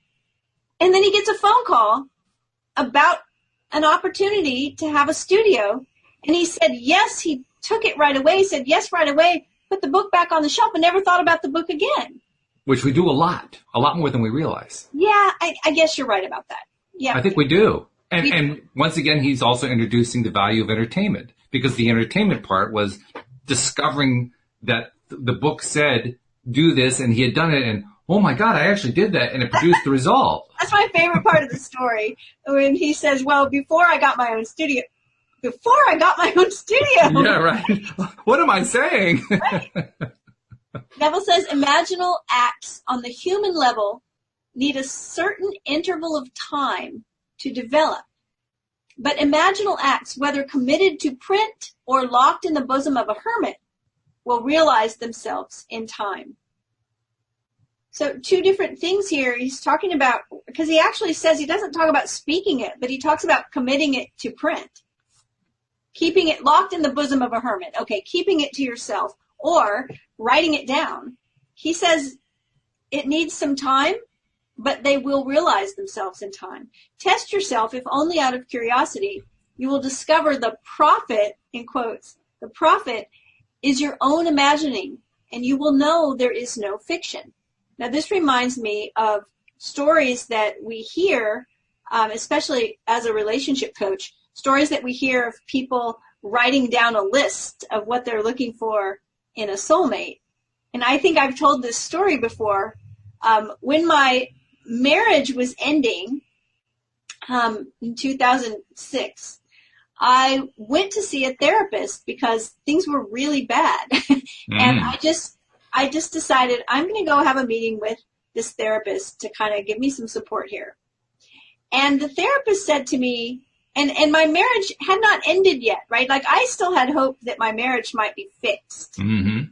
And then he gets a phone call about an opportunity to have a studio. And he said, yes, he took it right away. He said, yes, right away, put the book back on the shelf and never thought about the book again. Which we do a lot more than we realize. Yeah, I guess you're right about that. Yeah, I think we do. And once again, he's also introducing the value of entertainment, because the entertainment part was discovering that the book said, do this, and he had done it, and oh my God, I actually did that, and it produced the result. That's my favorite part of the story, when he says, well, before I got my own studio. Yeah, right. What am I saying? Right. Neville says, imaginal acts on the human level need a certain interval of time to develop. But imaginal acts, whether committed to print or locked in the bosom of a hermit, will realize themselves in time. So two different things here. He's talking about, because he actually says he doesn't talk about speaking it, but he talks about committing it to print. Keeping it locked in the bosom of a hermit. Okay, keeping it to yourself or writing it down. He says it needs some time, but they will realize themselves in time. Test yourself, if only out of curiosity. You will discover the profit, in quotes, the profit is your own imagining, and you will know there is no fiction. Now, this reminds me of stories that we hear, especially as a relationship coach, stories that we hear of people writing down a list of what they're looking for in a soulmate. And I think I've told this story before. When my marriage was ending in 2006, I went to see a therapist because things were really bad. And I just decided I'm going to go have a meeting with this therapist to kind of give me some support here. And the therapist said to me, and my marriage had not ended yet, right? Like I still had hope that my marriage might be fixed. Mm-hmm.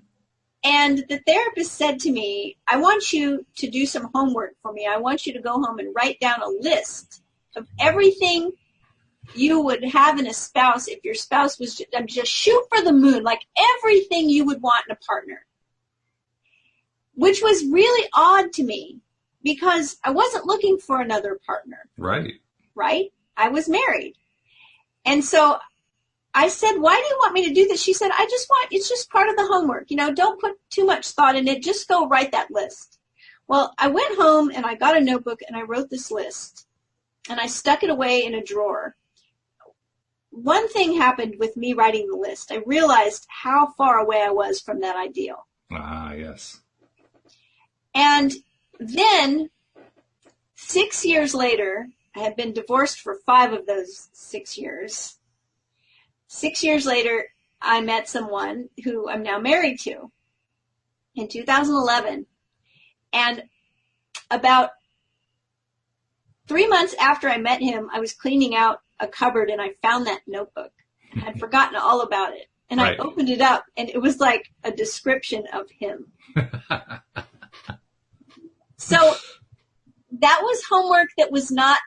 And the therapist said to me, I want you to do some homework for me. I want you to go home and write down a list of everything you would have in a spouse if your spouse was just shoot for the moon, like everything you would want in a partner. Which was really odd to me because I wasn't looking for another partner. Right. Right? I was married. And so I said, why do you want me to do this? She said, it's just part of the homework. Don't put too much thought in it. Just go write that list. Well, I went home and I got a notebook and I wrote this list and I stuck it away in a drawer. One thing happened with me writing the list. I realized how far away I was from that ideal. Ah, yes. And then 6 years later, I had been divorced for 5 of those 6 years. 6 years later, I met someone who I'm now married to in 2011. And about 3 months after I met him, I was cleaning out a cupboard and I found that notebook. I'd forgotten all about it. And right. I opened it up and it was like a description of him. So that was homework that was not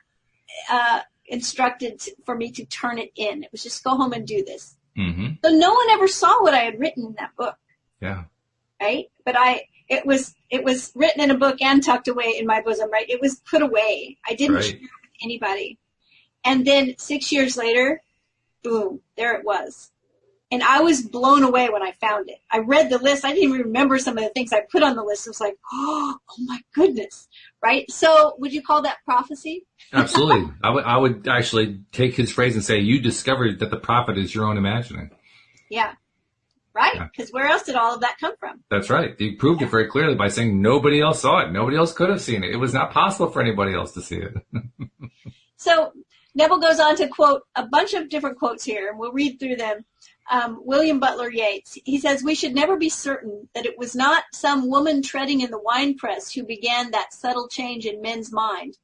instructed for me to turn it in. It was just go home and do this. Mm-hmm. So no one ever saw what I had written in that book. Yeah. Right? But it was written in a book and tucked away in my bosom, right? It was put away. I didn't share it with anybody. And then 6 years later, boom, there it was. And I was blown away when I found it. I read the list. I didn't even remember some of the things I put on the list. It was like, oh my goodness, right? So would you call that prophecy? Absolutely. I would actually take his phrase and say, you discovered that the prophet is your own imagining. Yeah. Right? Because where else did all of that come from? That's right. You proved it very clearly by saying nobody else saw it. Nobody else could have seen it. It was not possible for anybody else to see it. So Neville goes on to quote a bunch of different quotes here, and we'll read through them. William Butler Yeats, he says, we should never be certain that it was not some woman treading in the winepress who began that subtle change in men's mind,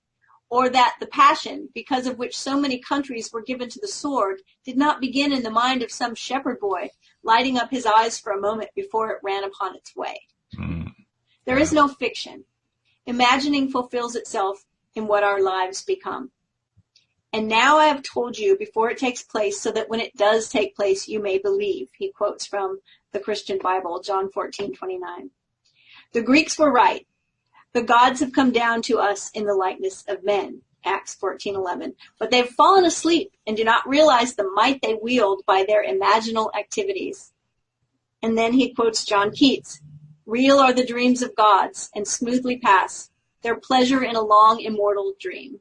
or that the passion, because of which so many countries were given to the sword, did not begin in the mind of some shepherd boy, lighting up his eyes for a moment before it ran upon its way. There is no fiction. Imagining fulfills itself in what our lives become. And now I have told you before it takes place so that when it does take place, you may believe. He quotes from the Christian Bible, John 14:29. The Greeks were right. The gods have come down to us in the likeness of men, Acts 14:11. But they've fallen asleep and do not realize the might they wield by their imaginal activities. And then he quotes John Keats. Real are the dreams of gods and smoothly pass, their pleasure in a long immortal dream.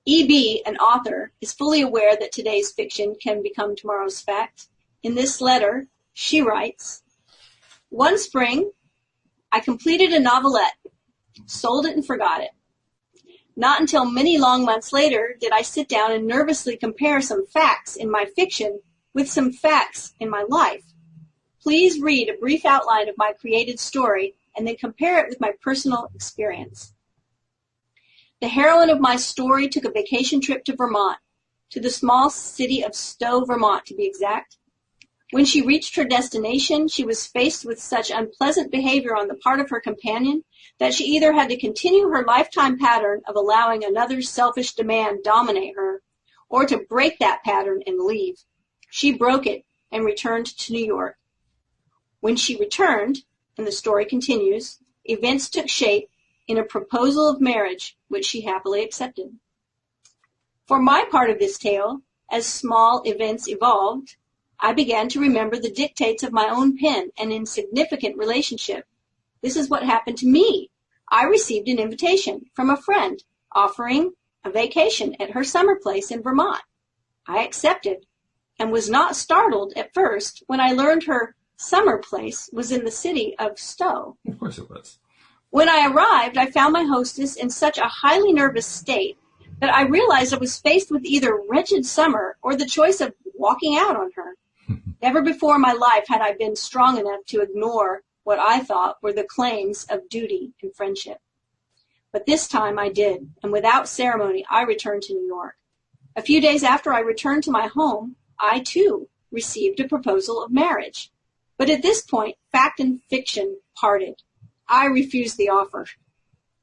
E.B., an author, is fully aware that today's fiction can become tomorrow's fact. In this letter, she writes, one spring, I completed a novelette, sold it and forgot it. Not until many long months later did I sit down and nervously compare some facts in my fiction with some facts in my life. Please read a brief outline of my created story and then compare it with my personal experience. The heroine of my story took a vacation trip to Vermont, to the small city of Stowe, Vermont, to be exact. When she reached her destination, she was faced with such unpleasant behavior on the part of her companion that she either had to continue her lifetime pattern of allowing another's selfish demand dominate her, or to break that pattern and leave. She broke it and returned to New York. When she returned, and the story continues, events took shape in a proposal of marriage, which she happily accepted. For my part of this tale, as small events evolved, I began to remember the dictates of my own pen and insignificant relationship. This is what happened to me. I received an invitation from a friend offering a vacation at her summer place in Vermont. I accepted and was not startled at first when I learned her summer place was in the city of Stowe. Of course it was. When I arrived, I found my hostess in such a highly nervous state that I realized I was faced with either wretched summer or the choice of walking out on her. Never before in my life had I been strong enough to ignore what I thought were the claims of duty and friendship. But this time I did, and without ceremony, I returned to New York. A few days after I returned to my home, I, too, received a proposal of marriage. But at this point, fact and fiction parted. I refused the offer.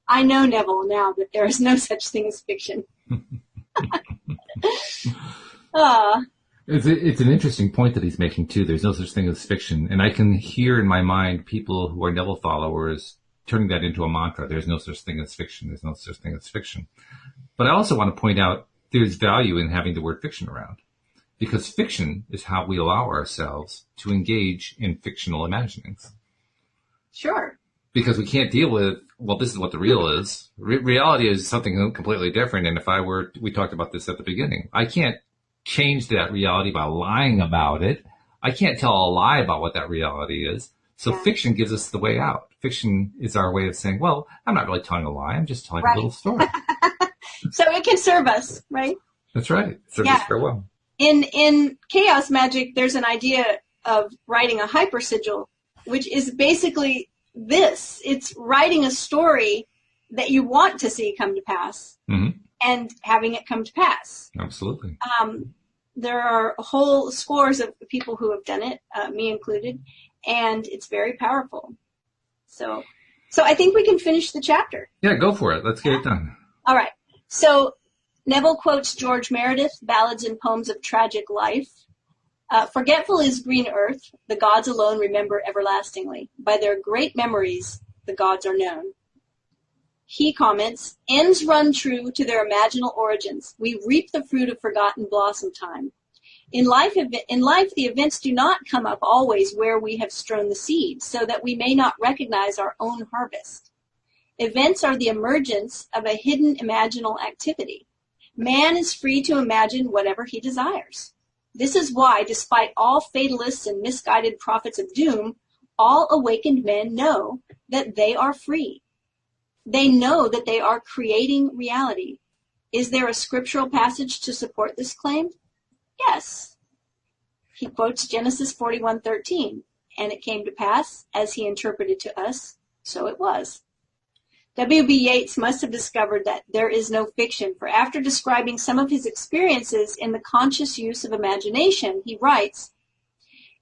I know, Neville, now that there is no such thing as fiction. It's an interesting point that he's making, too. There's no such thing as fiction. And I can hear in my mind people who are Neville followers turning that into a mantra. There's no such thing as fiction. There's no such thing as fiction. But I also want to point out there's value in having the word fiction around, because fiction is how we allow ourselves to engage in fictional imaginings. Sure. Because we can't deal with, well, this is what the real is. Reality is something completely different. And we talked about this at the beginning. I can't change that reality by lying about it. I can't tell a lie about what that reality is. So fiction gives us the way out. Fiction is our way of saying, well, I'm not really telling a lie. I'm just telling a little story. So it can serve us, right? That's right. It serves us very well. In chaos magic, there's an idea of writing a hypersigil, which is basically this. It's writing a story that you want to see come to pass and having it come to pass. Absolutely. There are whole scores of people who have done it, me included, and it's very powerful. So I think we can finish the chapter. Yeah, go for it. Let's get it done. All right. So Neville quotes George Meredith, Ballads and Poems of Tragic Life. Forgetful is green earth, the gods alone remember everlastingly. By their great memories, the gods are known. He comments, ends run true to their imaginal origins. We reap the fruit of forgotten blossom time. In life, the events do not come up always where we have strewn the seeds, so that we may not recognize our own harvest. Events are the emergence of a hidden imaginal activity. Man is free to imagine whatever he desires. This is why, despite all fatalists and misguided prophets of doom, all awakened men know that they are free. They know that they are creating reality. Is there a scriptural passage to support this claim? Yes. He quotes Genesis 41:13, and it came to pass, as he interpreted to us, so it was. W.B. Yeats must have discovered that there is no fiction, for after describing some of his experiences in the conscious use of imagination, he writes,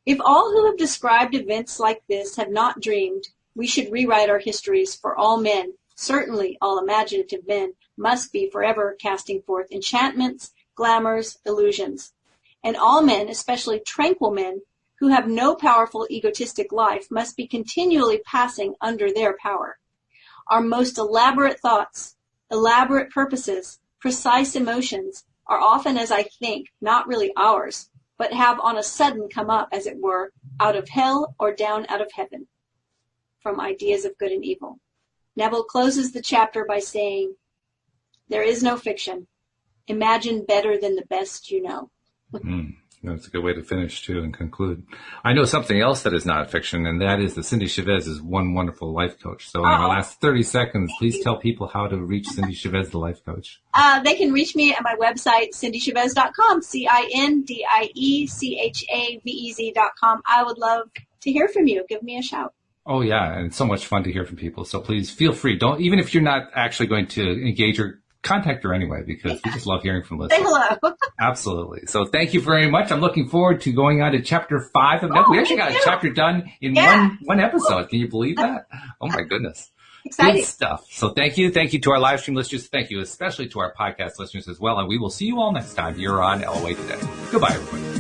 if all who have described events like this have not dreamed, we should rewrite our histories, for all men, certainly all imaginative men, must be forever casting forth enchantments, glamours, illusions. And all men, especially tranquil men, who have no powerful egotistic life, must be continually passing under their power. Our most elaborate thoughts, elaborate purposes, precise emotions are often, as I think, not really ours, but have on a sudden come up, as it were, out of hell or down out of heaven, from ideas of good and evil. Neville closes the chapter by saying, there is no fiction. Imagine better than the best you know. That's a good way to finish, too, and conclude. I know something else that is not fiction, and that is that Cindy Chavez is one wonderful life coach. So in our last 30 seconds, please tell people how to reach Cindy Chavez, the life coach. They can reach me at my website, cindychavez.com, CINDIECHAVEZ.com. I would love to hear from you. Give me a shout. Oh, yeah, and it's so much fun to hear from people. So please feel free. Even if you're not actually going to engage or contact her anyway, because we just love hearing from listeners. Say hello. Absolutely. So thank you very much. I'm looking forward to going on to chapter 5 of Neville. We actually got a chapter done in one episode. Can you believe that? Oh my goodness. Exciting. Good stuff. So thank you. Thank you to our live stream listeners. Thank you especially to our podcast listeners as well. And we will see you all next time here on LOA Today. Goodbye, everybody.